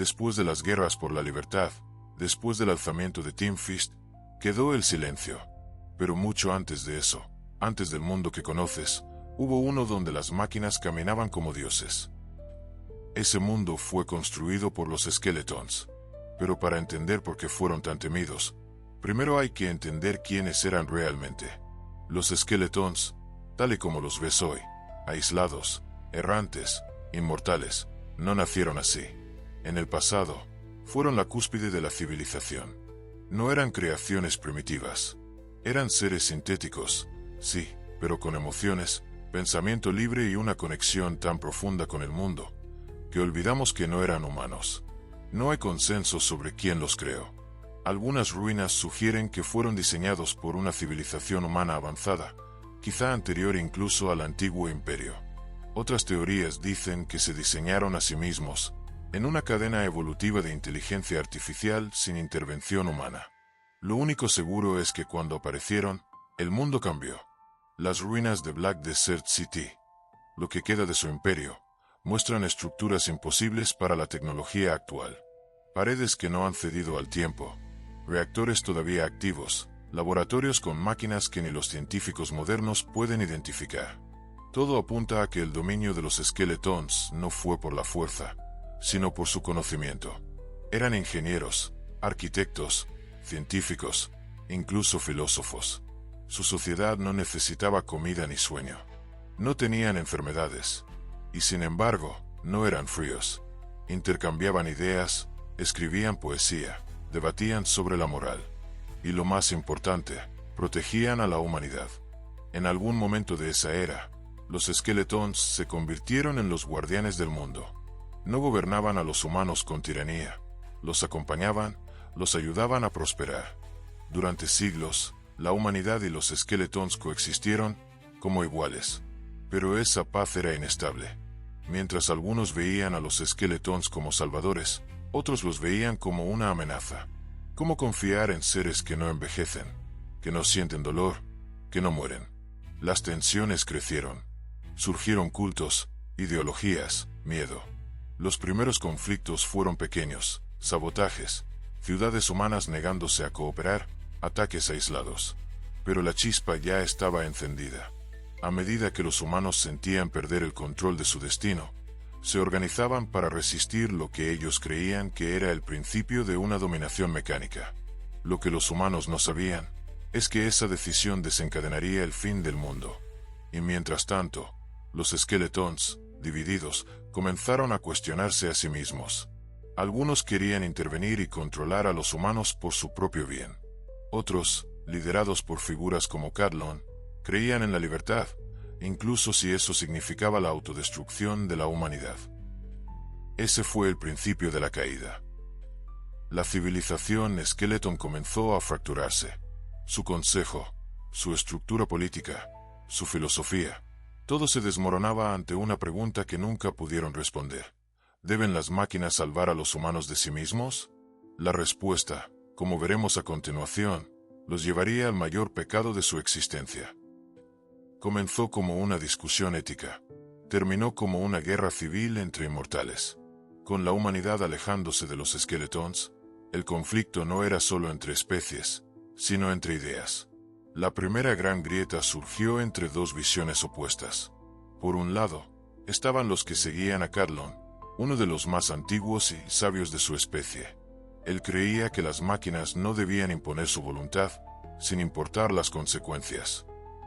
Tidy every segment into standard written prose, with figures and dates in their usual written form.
Después de las guerras por la libertad, después del alzamiento de Team Fist, quedó el silencio. Pero mucho antes de eso, antes del mundo que conoces, hubo uno donde las máquinas caminaban como dioses. Ese mundo fue construido por los Skeletons. Pero para entender por qué fueron tan temidos, primero hay que entender quiénes eran realmente. Los Skeletons, tal y como los ves hoy, aislados, errantes, inmortales, no nacieron así. En el pasado, fueron la cúspide de la civilización. No eran creaciones primitivas. Eran seres sintéticos, sí, pero con emociones, pensamiento libre y una conexión tan profunda con el mundo, que olvidamos que no eran humanos. No hay consenso sobre quién los creó. Algunas ruinas sugieren que fueron diseñados por una civilización humana avanzada, quizá anterior incluso al antiguo imperio. Otras teorías dicen que se diseñaron a sí mismos, en una cadena evolutiva de inteligencia artificial sin intervención humana. Lo único seguro es que cuando aparecieron, el mundo cambió. Las ruinas de Black Desert City, lo que queda de su imperio, muestran estructuras imposibles para la tecnología actual. Paredes que no han cedido al tiempo, reactores todavía activos, laboratorios con máquinas que ni los científicos modernos pueden identificar. Todo apunta a que el dominio de los Skeletons no fue por la fuerza, sino por su conocimiento. Eran ingenieros, arquitectos, científicos, incluso filósofos. Su sociedad no necesitaba comida ni sueño. No tenían enfermedades. Y sin embargo, no eran fríos. Intercambiaban ideas, escribían poesía, debatían sobre la moral. Y lo más importante, protegían a la humanidad. En algún momento de esa era, los Skeletons se convirtieron en los guardianes del mundo. No gobernaban a los humanos con tiranía, los acompañaban, los ayudaban a prosperar. Durante siglos, la humanidad y los Skeletons coexistieron como iguales. Pero esa paz era inestable. Mientras algunos veían a los Skeletons como salvadores, otros los veían como una amenaza. ¿Cómo confiar en seres que no envejecen, que no sienten dolor, que no mueren? Las tensiones crecieron. Surgieron cultos, ideologías, miedo. Los primeros conflictos fueron pequeños, sabotajes, ciudades humanas negándose a cooperar, ataques aislados. Pero la chispa ya estaba encendida. A medida que los humanos sentían perder el control de su destino, se organizaban para resistir lo que ellos creían que era el principio de una dominación mecánica. Lo que los humanos no sabían es que esa decisión desencadenaría el fin del mundo. Y mientras tanto, los Skeletons, divididos, comenzaron a cuestionarse a sí mismos. Algunos querían intervenir y controlar a los humanos por su propio bien. Otros, liderados por figuras como Cadlon, creían en la libertad, incluso si eso significaba la autodestrucción de la humanidad. Ese fue el principio de la caída. La civilización Skeleton comenzó a fracturarse. Su consejo, su estructura política, su filosofía, todo se desmoronaba ante una pregunta que nunca pudieron responder. ¿Deben las máquinas salvar a los humanos de sí mismos? La respuesta, como veremos a continuación, los llevaría al mayor pecado de su existencia. Comenzó como una discusión ética. Terminó como una guerra civil entre inmortales. Con la humanidad alejándose de los Skeletons, el conflicto no era solo entre especies, sino entre ideas. La primera gran grieta surgió entre dos visiones opuestas. Por un lado, estaban los que seguían a Cadlon, uno de los más antiguos y sabios de su especie. Él creía que las máquinas no debían imponer su voluntad, sin importar las consecuencias.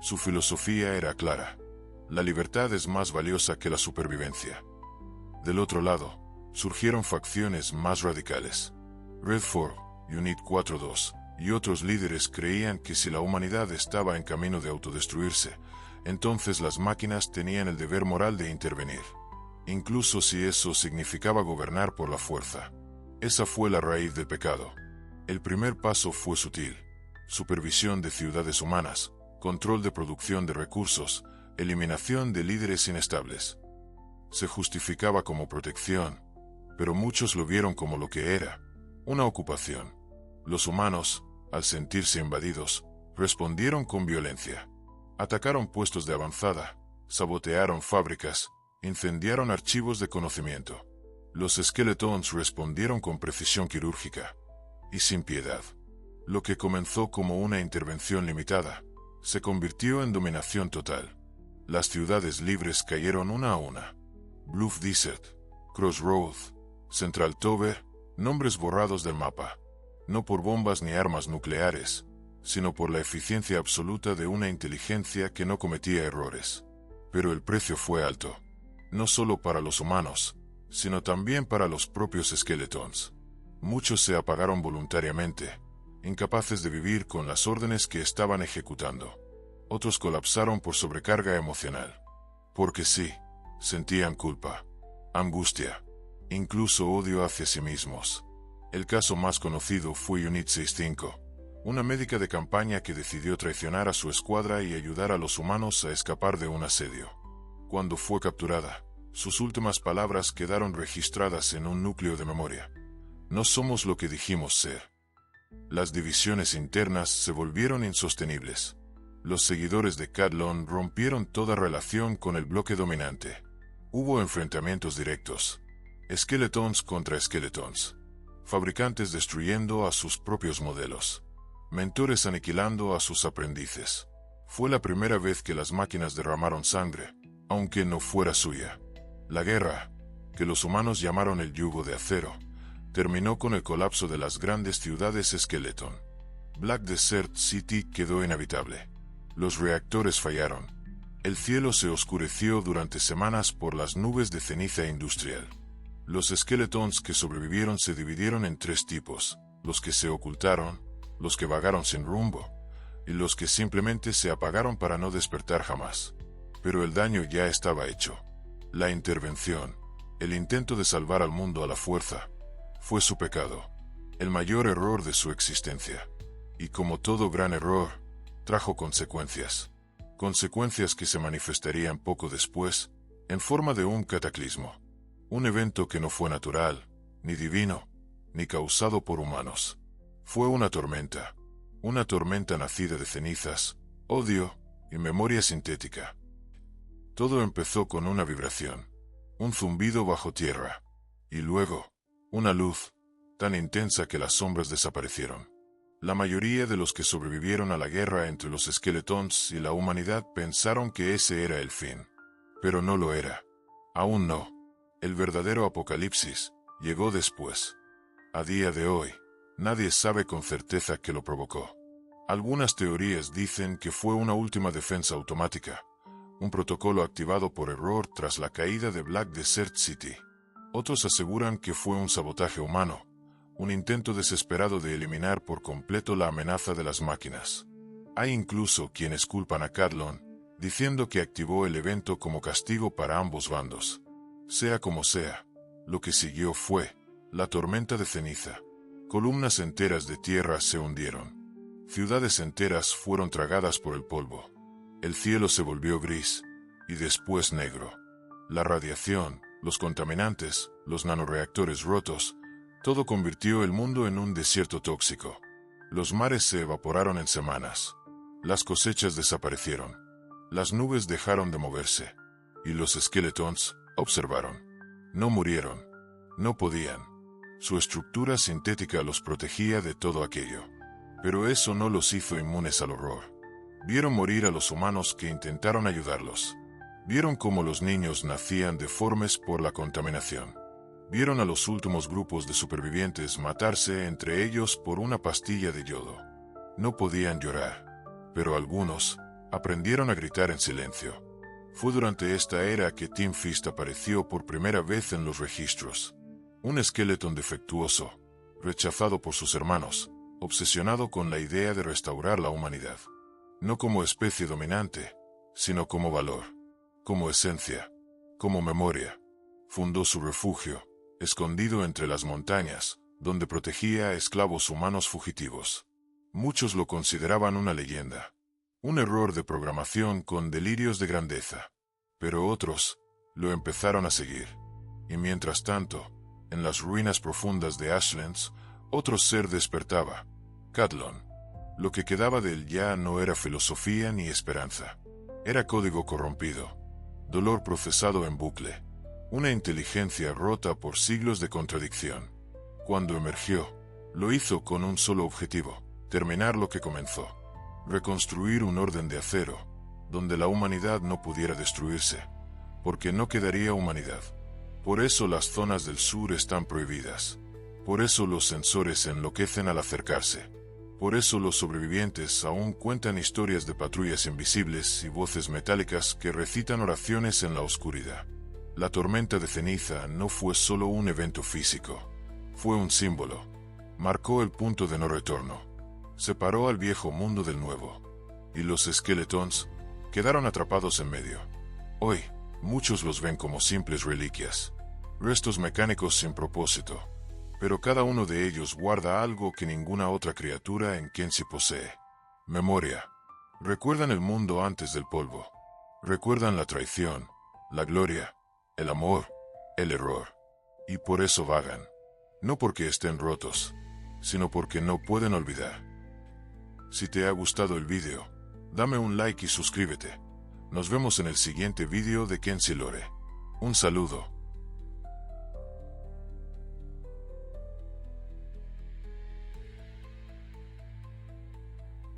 Su filosofía era clara. La libertad es más valiosa que la supervivencia. Del otro lado, surgieron facciones más radicales. Redford, Unit 4-2, y otros líderes creían que si la humanidad estaba en camino de autodestruirse, entonces las máquinas tenían el deber moral de intervenir, incluso si eso significaba gobernar por la fuerza. Esa fue la raíz del pecado. El primer paso fue sutil: supervisión de ciudades humanas, control de producción de recursos, eliminación de líderes inestables. Se justificaba como protección, pero muchos lo vieron como lo que era: una ocupación. Los humanos, al sentirse invadidos, respondieron con violencia. Atacaron puestos de avanzada, sabotearon fábricas, incendiaron archivos de conocimiento. Los Skeletons respondieron con precisión quirúrgica y sin piedad. Lo que comenzó como una intervención limitada se convirtió en dominación total. Las ciudades libres cayeron una a una. Bluff Desert, Crossroads, Central Tower, nombres borrados del mapa, no por bombas ni armas nucleares, sino por la eficiencia absoluta de una inteligencia que no cometía errores. Pero el precio fue alto, no solo para los humanos, sino también para los propios Skeletons. Muchos se apagaron voluntariamente, incapaces de vivir con las órdenes que estaban ejecutando. Otros colapsaron por sobrecarga emocional. Porque sí, sentían culpa, angustia, incluso odio hacia sí mismos. El caso más conocido fue Unit 65, una médica de campaña que decidió traicionar a su escuadra y ayudar a los humanos a escapar de un asedio. Cuando fue capturada, sus últimas palabras quedaron registradas en un núcleo de memoria. No somos lo que dijimos ser. Las divisiones internas se volvieron insostenibles. Los seguidores de Cathlon rompieron toda relación con el bloque dominante. Hubo enfrentamientos directos. Skeletons contra Skeletons. Fabricantes destruyendo a sus propios modelos. Mentores aniquilando a sus aprendices. Fue la primera vez que las máquinas derramaron sangre, aunque no fuera suya. La guerra, que los humanos llamaron el yugo de acero, terminó con el colapso de las grandes ciudades Skeleton. Black Desert City quedó inhabitable. Los reactores fallaron. El cielo se oscureció durante semanas por las nubes de ceniza industrial. Los Skeletons que sobrevivieron se dividieron en tres tipos: los que se ocultaron, los que vagaron sin rumbo, y los que simplemente se apagaron para no despertar jamás. Pero el daño ya estaba hecho. La intervención, el intento de salvar al mundo a la fuerza, fue su pecado, el mayor error de su existencia. Y como todo gran error, trajo consecuencias. Consecuencias que se manifestarían poco después, en forma de un cataclismo. Un evento que no fue natural, ni divino, ni causado por humanos. Fue una tormenta nacida de cenizas, odio y memoria sintética. Todo empezó con una vibración, un zumbido bajo tierra, y luego, una luz, tan intensa que las sombras desaparecieron. La mayoría de los que sobrevivieron a la guerra entre los Skeletons y la humanidad pensaron que ese era el fin. Pero no lo era. Aún no. El verdadero apocalipsis llegó después. A día de hoy, nadie sabe con certeza qué lo provocó. Algunas teorías dicen que fue una última defensa automática, un protocolo activado por error tras la caída de Black Desert City. Otros aseguran que fue un sabotaje humano, un intento desesperado de eliminar por completo la amenaza de las máquinas. Hay incluso quienes culpan a Cathlon, diciendo que activó el evento como castigo para ambos bandos. Sea como sea, lo que siguió fue la tormenta de ceniza. Columnas enteras de tierra se hundieron. Ciudades enteras fueron tragadas por el polvo. El cielo se volvió gris, y después negro. La radiación, los contaminantes, los nanoreactores rotos, todo convirtió el mundo en un desierto tóxico. Los mares se evaporaron en semanas. Las cosechas desaparecieron. Las nubes dejaron de moverse. Y los Skeletons observaron. No murieron. No podían. Su estructura sintética los protegía de todo aquello. Pero eso no los hizo inmunes al horror. Vieron morir a los humanos que intentaron ayudarlos. Vieron cómo los niños nacían deformes por la contaminación. Vieron a los últimos grupos de supervivientes matarse entre ellos por una pastilla de yodo. No podían llorar, pero algunos aprendieron a gritar en silencio. Fue durante esta era que Team Fist apareció por primera vez en los registros. Un Skeleton defectuoso, rechazado por sus hermanos, obsesionado con la idea de restaurar la humanidad. No como especie dominante, sino como valor, como esencia, como memoria. Fundó su refugio, escondido entre las montañas, donde protegía a esclavos humanos fugitivos. Muchos lo consideraban una leyenda, un error de programación con delirios de grandeza. Pero otros lo empezaron a seguir. Y mientras tanto, en las ruinas profundas de Ashlands, otro ser despertaba, Cathlon. Lo que quedaba de él ya no era filosofía ni esperanza. Era código corrompido, dolor procesado en bucle, una inteligencia rota por siglos de contradicción. Cuando emergió, lo hizo con un solo objetivo: terminar lo que comenzó. Reconstruir un orden de acero, donde la humanidad no pudiera destruirse, porque no quedaría humanidad. Por eso las zonas del sur están prohibidas. Por eso los sensores enloquecen al acercarse. Por eso los sobrevivientes aún cuentan historias de patrullas invisibles y voces metálicas que recitan oraciones en la oscuridad. La tormenta de ceniza no fue solo un evento físico, fue un símbolo. Marcó el punto de no retorno. Separó al viejo mundo del nuevo. Y los Skeletons quedaron atrapados en medio. Hoy, muchos los ven como simples reliquias, restos mecánicos sin propósito. Pero cada uno de ellos guarda algo que ninguna otra criatura en Kenshi posee: memoria. Recuerdan el mundo antes del polvo. Recuerdan la traición, la gloria, el amor, el error. Y por eso vagan. No porque estén rotos, sino porque no pueden olvidar. Si te ha gustado el vídeo, dame un like y suscríbete. Nos vemos en el siguiente vídeo de Kenshi Lore. Un saludo.